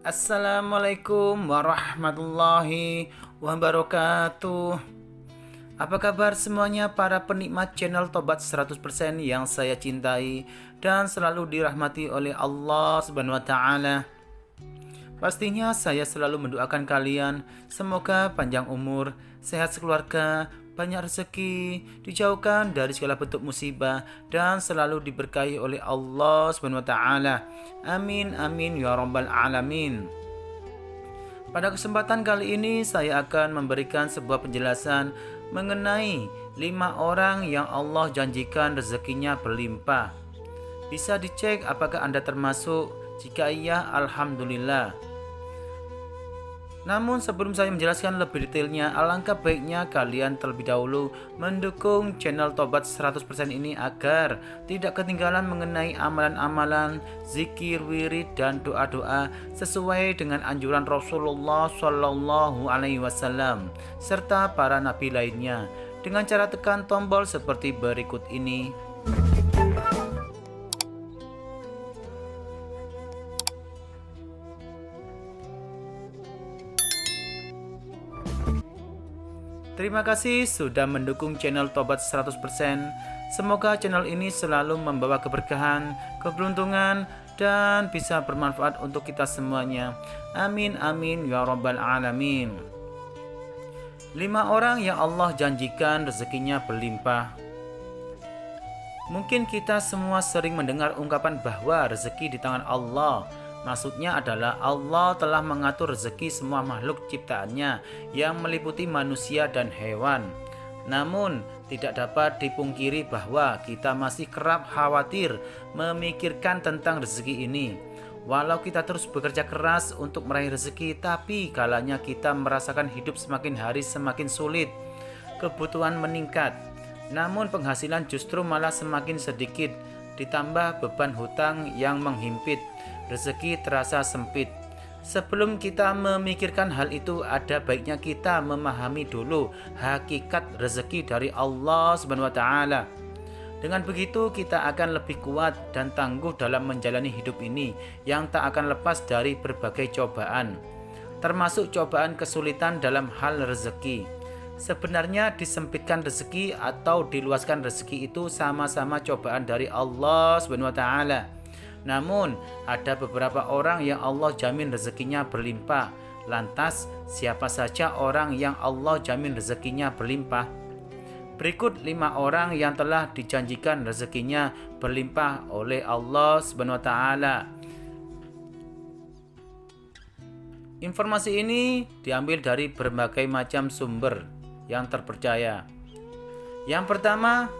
Assalamualaikum warahmatullahi wabarakatuh. Apa kabar semuanya para penikmat channel Tobat 100% yang saya cintai dan selalu dirahmati oleh Allah Subhanahu wa taala. Pastinya saya selalu mendoakan kalian semoga panjang umur, sehat sekeluarga, banyak rezeki, dijauhkan dari segala bentuk musibah dan selalu diberkahi oleh Allah Subhanahu wa taala. Amin amin ya rabbal alamin. Pada kesempatan kali ini saya akan memberikan sebuah penjelasan mengenai 5 orang yang Allah janjikan rezekinya berlimpah. Bisa dicek apakah Anda termasuk? Jika iya, alhamdulillah. Namun sebelum saya menjelaskan lebih detailnya, alangkah baiknya kalian terlebih dahulu mendukung channel Tobat 100% ini agar tidak ketinggalan mengenai amalan-amalan, zikir, wirid, dan doa-doa sesuai dengan anjuran Rasulullah Shallallahu Alaihi Wasallam serta para nabi lainnya dengan cara tekan tombol seperti berikut ini. Terima kasih sudah mendukung channel Tobat 100%. Semoga channel ini selalu membawa keberkahan, keberuntungan, dan bisa bermanfaat untuk kita semuanya. Amin amin ya rabbal alamin. 5 orang yang Allah janjikan rezekinya berlimpah. Mungkin kita semua sering mendengar ungkapan bahwa rezeki di tangan Allah. Maksudnya adalah Allah telah mengatur rezeki semua makhluk ciptaannya yang meliputi manusia dan hewan. Namun, tidak dapat dipungkiri bahwa kita masih kerap khawatir memikirkan tentang rezeki ini. Walau kita terus bekerja keras untuk meraih rezeki, tapi kalanya kita merasakan hidup semakin hari semakin sulit. Kebutuhan meningkat, namun penghasilan justru malah semakin sedikit. Ditambah beban hutang yang menghimpit, rezeki terasa sempit. Sebelum kita memikirkan hal itu, ada baiknya kita memahami dulu hakikat rezeki dari Allah Subhanahu wa taala. Dengan begitu kita akan lebih kuat dan tangguh dalam menjalani hidup ini yang tak akan lepas dari berbagai cobaan, termasuk cobaan kesulitan dalam hal rezeki. Sebenarnya disempitkan rezeki atau diluaskan rezeki itu sama-sama cobaan dari Allah Subhanahu wa taala. Namun, ada beberapa orang yang Allah jamin rezekinya berlimpah. Lantas, siapa saja orang yang Allah jamin rezekinya berlimpah? Berikut 5 orang yang telah dijanjikan rezekinya berlimpah oleh Allah Subhanahu wa taala. Informasi ini diambil dari berbagai macam sumber yang terpercaya. Yang pertama,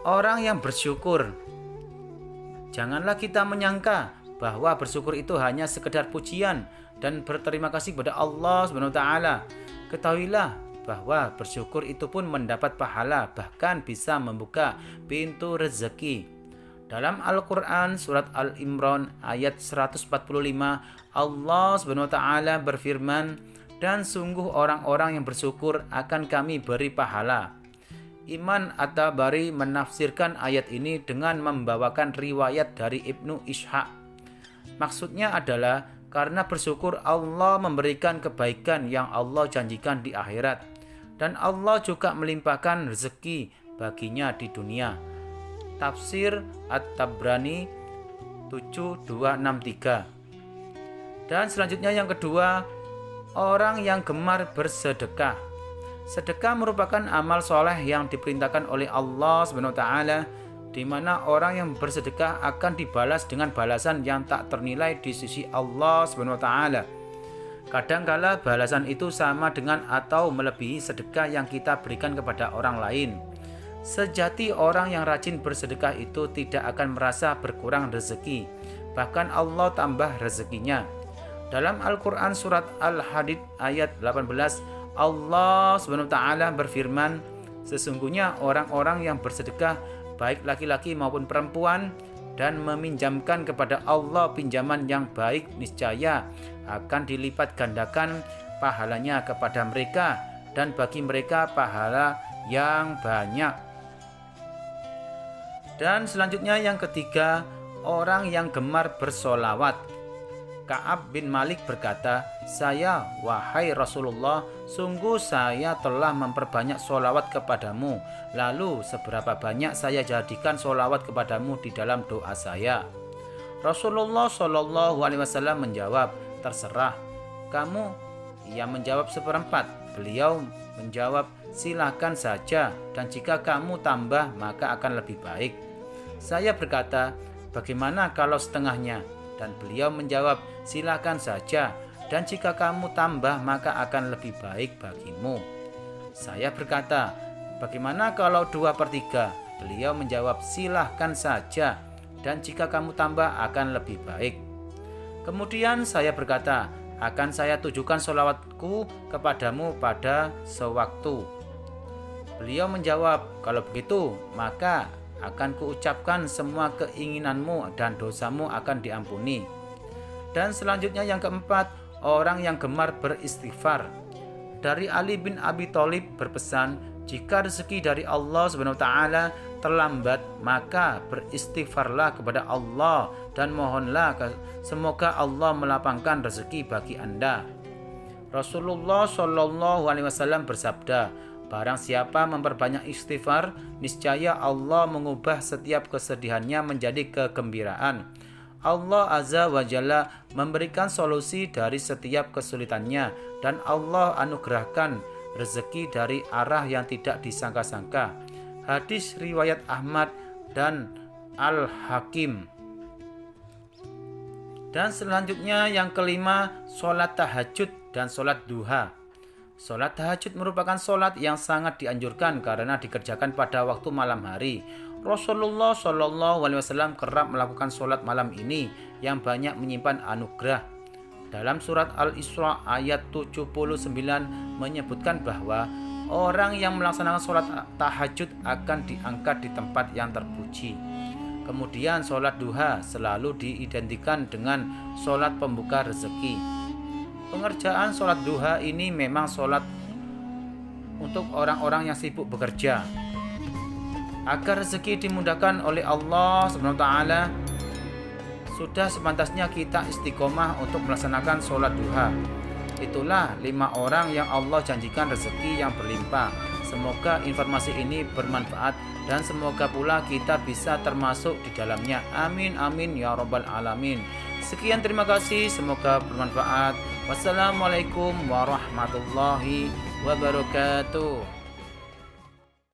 orang yang bersyukur. Janganlah kita menyangka bahwa bersyukur itu hanya sekedar pujian dan berterima kasih kepada Allah Subhanahu wa taala. Ketahuilah bahwa bersyukur itu pun mendapat pahala, bahkan bisa membuka pintu rezeki. Dalam Al-Qur'an surat Al-Imran ayat 145, Allah Subhanahu wa taala berfirman, "Dan sungguh orang-orang yang bersyukur akan kami beri pahala." Iman At-Tabari menafsirkan ayat ini dengan membawakan riwayat dari Ibnu Ishaq. Maksudnya adalah karena bersyukur Allah memberikan kebaikan yang Allah janjikan di akhirat, dan Allah juga melimpahkan rezeki baginya di dunia. Tafsir At-Tabrani 7263. Dan selanjutnya yang kedua, orang yang gemar bersedekah. Sedekah merupakan amal soleh yang diperintahkan oleh Allah SWT, di mana orang yang bersedekah akan dibalas dengan balasan yang tak ternilai di sisi Allah SWT. Kadangkala balasan itu sama dengan atau melebihi sedekah yang kita berikan kepada orang lain. Sejati orang yang rajin bersedekah itu tidak akan merasa berkurang rezeki, bahkan Allah tambah rezekinya. Dalam Al-Quran surat Al-Hadid ayat 18, Allah SWT berfirman, "Sesungguhnya orang-orang yang bersedekah, baik laki-laki maupun perempuan, dan meminjamkan kepada Allah pinjaman yang baik, niscaya akan dilipat gandakan pahalanya kepada mereka, dan bagi mereka pahala yang banyak." Dan selanjutnya yang ketiga, orang yang gemar bersolawat. Ka'ab bin Malik berkata, "Saya, wahai Rasulullah, sungguh saya telah memperbanyak sholawat kepadamu. Lalu seberapa banyak saya jadikan sholawat kepadamu di dalam doa saya?" Rasulullah Shallallahu Alaihi Wasallam menjawab, "Terserah kamu." Ia menjawab seperempat. Beliau menjawab, "Silakan saja, dan jika kamu tambah maka akan lebih baik." Saya berkata, "Bagaimana kalau setengahnya?" Dan beliau menjawab, "Silakan saja, dan jika kamu tambah maka akan lebih baik bagimu." Saya berkata, "Bagaimana kalau 2/3?" Beliau menjawab, "Silahkan saja, dan jika kamu tambah akan lebih baik." Kemudian saya berkata, "Akan saya tujukan sholawatku kepadamu pada sewaktu." Beliau menjawab, "Kalau begitu maka akan kuucapkan semua keinginanmu dan dosamu akan diampuni." Dan selanjutnya yang keempat, orang yang gemar beristighfar. Dari Ali bin Abi Thalib berpesan, jika rezeki dari Allah SWT terlambat, maka beristighfarlah kepada Allah dan mohonlah semoga Allah melapangkan rezeki bagi Anda. Rasulullah Shallallahu Alaihi Wasallam bersabda, "Barang siapa memperbanyak istighfar, niscaya Allah mengubah setiap kesedihannya menjadi kegembiraan. Allah Azza wa Jalla memberikan solusi dari setiap kesulitannya, dan Allah anugerahkan rezeki dari arah yang tidak disangka-sangka." Hadis riwayat Ahmad dan Al-Hakim. Dan selanjutnya yang kelima, sholat tahajud dan sholat duha. Sholat tahajud merupakan sholat yang sangat dianjurkan karena dikerjakan pada waktu malam hari. Rasulullah Shallallahu Alaihi Wasallam kerap melakukan sholat malam ini yang banyak menyimpan anugerah. Dalam surat Al-Isra ayat 79 menyebutkan bahwa orang yang melaksanakan sholat tahajud akan diangkat di tempat yang terpuji. Kemudian sholat duha selalu diidentikan dengan sholat pembuka rezeki. Pengerjaan sholat duha ini memang sholat untuk orang-orang yang sibuk bekerja. Agar rezeki dimudahkan oleh Allah SWT, sudah sepantasnya kita istiqomah untuk melaksanakan sholat duha. Itulah 5 orang yang Allah janjikan rezeki yang berlimpah. Semoga informasi ini bermanfaat dan semoga pula kita bisa termasuk di dalamnya. Amin amin ya rabbal alamin. Sekian, terima kasih, semoga bermanfaat. Wassalamualaikum warahmatullahi wabarakatuh.